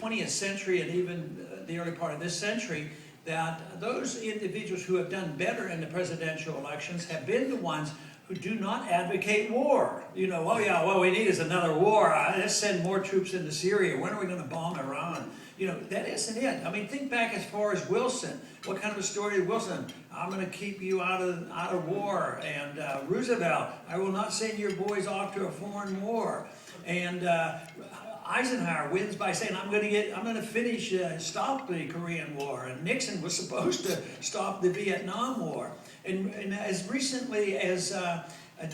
20th century and even the early part of this century, that those individuals who have done better in the presidential elections have been the ones who do not advocate war. You know, oh yeah, what we need is another war. Let's send more troops into Syria. When are we going to bomb Iran? You know, that isn't it. I mean, think back as far as Wilson. What kind of a story did Wilson? I'm going to keep you out of war. And Roosevelt, I will not send your boys off to a foreign war. And Eisenhower wins by saying, I'm going to stop the Korean War. And Nixon was supposed to stop the Vietnam War. And as recently as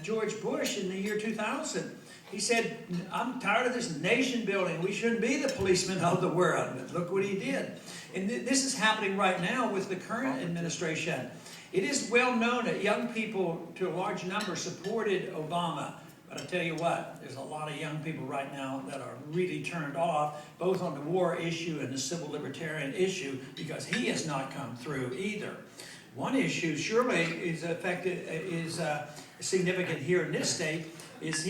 George Bush in the year 2000, he said, I'm tired of this nation building. We shouldn't be the policemen of the world. But look what he did. And this is happening right now with the current administration. It is well known that young people, to a large number, supported Obama. But I tell you what, there's a lot of young people right now that are really turned off, both on the war issue and the civil libertarian issue, because he has not come through either. One issue surely is significant here in this state, is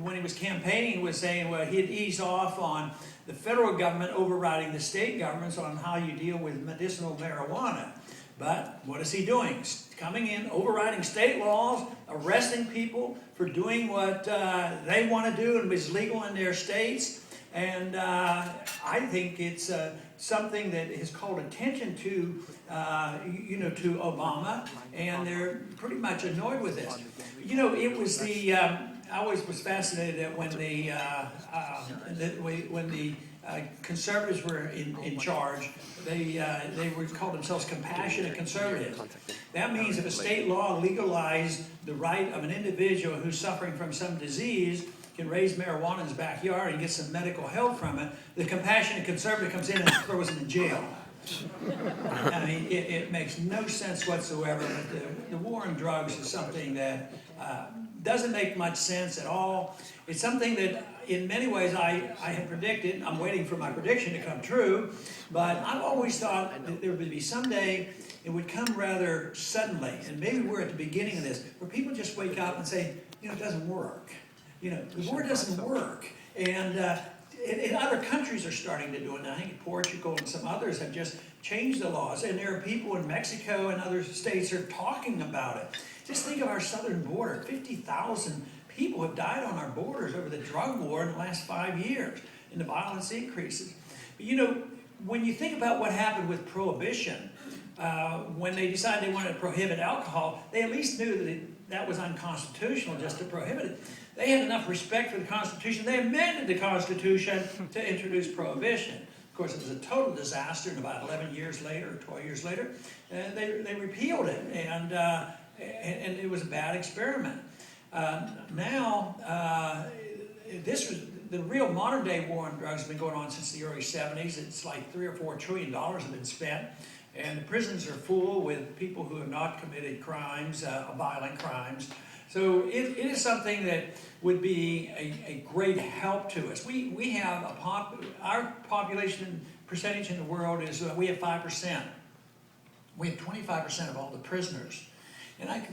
when he was campaigning, was saying, well, he'd ease off on the federal government overriding the state governments on how you deal with medicinal marijuana. But what is he doing? Coming in, overriding state laws, arresting people for doing what they want to do and is legal in their states. And I think it's something that has called attention to, to Obama, and they're pretty much annoyed with this. You know, it was I always was fascinated that when the conservatives were in charge, they were called themselves compassionate conservatives. That means if a state law legalized the right of an individual who's suffering from some disease can raise marijuana in his backyard and get some medical help from it, the compassionate conservative comes in and throws him in jail. I mean, it makes no sense whatsoever. But the war on drugs is something that doesn't make much sense at all. It's something that, in many ways, I had predicted. I'm waiting for my prediction to come true. But I've always thought that there would be someday it would come rather suddenly. And maybe we're at the beginning of this, where people just wake up and say, you know, it doesn't work. You know, the war doesn't work. And other countries are starting to do it now. I think Portugal and some others have just changed the laws. And there are people in Mexico and other states who are talking about it. Just think of our southern border. 50,000 people have died on our borders over the drug war in the last 5 years. And the violence increases. But, you know, when you think about what happened with Prohibition, when they decided they wanted to prohibit alcohol, they at least knew that was unconstitutional just to prohibit it. They had enough respect for the Constitution. They amended the Constitution to introduce Prohibition. Of course, it was a total disaster, and about 11 years later, or 12 years later, they repealed it, and it was a bad experiment. The real modern-day war on drugs has been going on since the early 70s. It's like $3 or $4 trillion have been spent, and the prisons are full with people who have not committed crimes, violent crimes. So it is something that would be a great help to us. We have our population percentage in the world is we have 5%. We have 25% of all the prisoners, and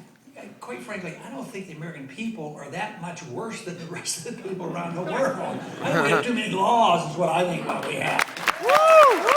quite frankly, I don't think the American people are that much worse than the rest of the people around the world. I think we have too many laws, is what I think what we have. Woo! Woo!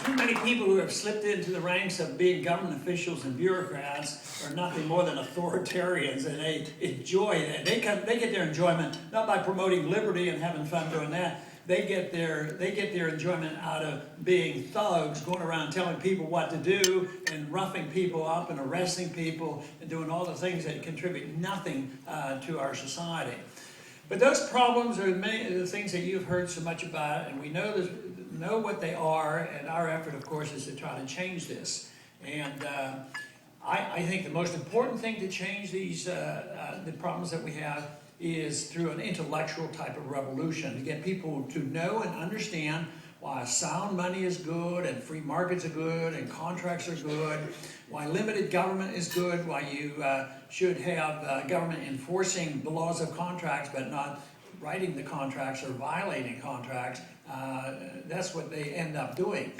Too many people who have slipped into the ranks of being government officials and bureaucrats are nothing more than authoritarians, and they enjoy that. They get their enjoyment not by promoting liberty and having fun doing that. They get their enjoyment out of being thugs, going around telling people what to do and roughing people up and arresting people and doing all the things that contribute nothing to our society. But those problems are many of the things that you've heard so much about, and we know what they are, and our effort, of course, is to try to change this. And I think the most important thing to change these the problems that we have is through an intellectual type of revolution, to get people to know and understand why sound money is good and free markets are good and contracts are good, why limited government is good, why you should have government enforcing the laws of contracts but not writing the contracts or violating contracts. That's what they end up doing.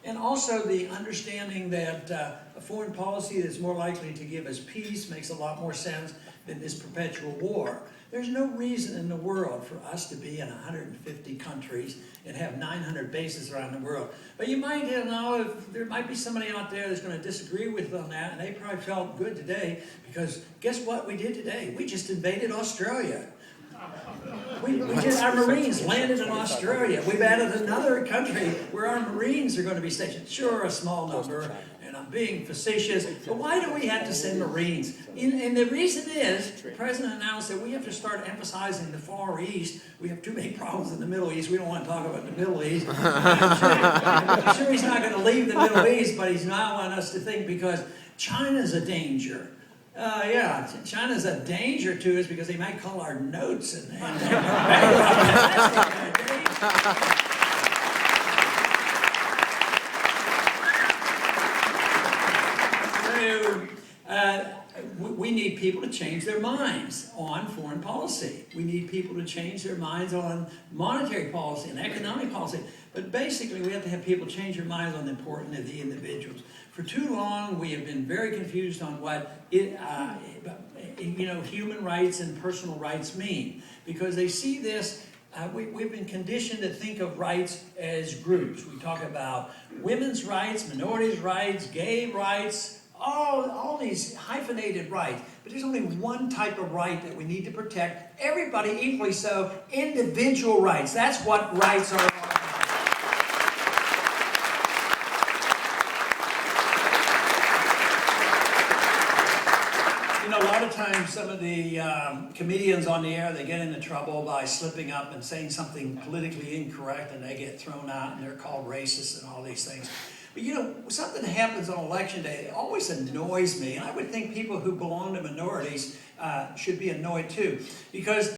And also the understanding that a foreign policy that's more likely to give us peace makes a lot more sense than this perpetual war. There's no reason in the world for us to be in 150 countries and have 900 bases around the world. But you might know, if there might be somebody out there that's going to disagree with on that, and they probably felt good today, because guess what we did today? We just invaded Australia. Our Marines landed in Australia. We've added another country where our Marines are going to be stationed. Sure, a small number, and I'm being facetious, but why do we have to send Marines? And the reason is, the President announced that we have to start emphasizing the Far East. We have too many problems in the Middle East. We don't want to talk about the Middle East. I'm sure he's not going to leave the Middle East, but he's not wanting us to think, because China's a danger. Yeah, China's a danger to us because they might call our notes and we need people to change their minds on foreign policy. We need people to change their minds on monetary policy and economic policy. But basically, we have to have people change their minds on the importance of the individuals. For too long, we have been very confused on what human rights and personal rights mean, because they see this. We've been conditioned to think of rights as groups. We talk about women's rights, minorities' rights, gay rights, all these hyphenated rights. But there's only one type of right that we need to protect, everybody equally so, individual rights. That's what rights are all about. A lot of times some of the comedians on the air, they get into trouble by slipping up and saying something politically incorrect, and they get thrown out and they're called racist and all these things. But something that happens on election day, it always annoys me, and I would think people who belong to minorities should be annoyed too, because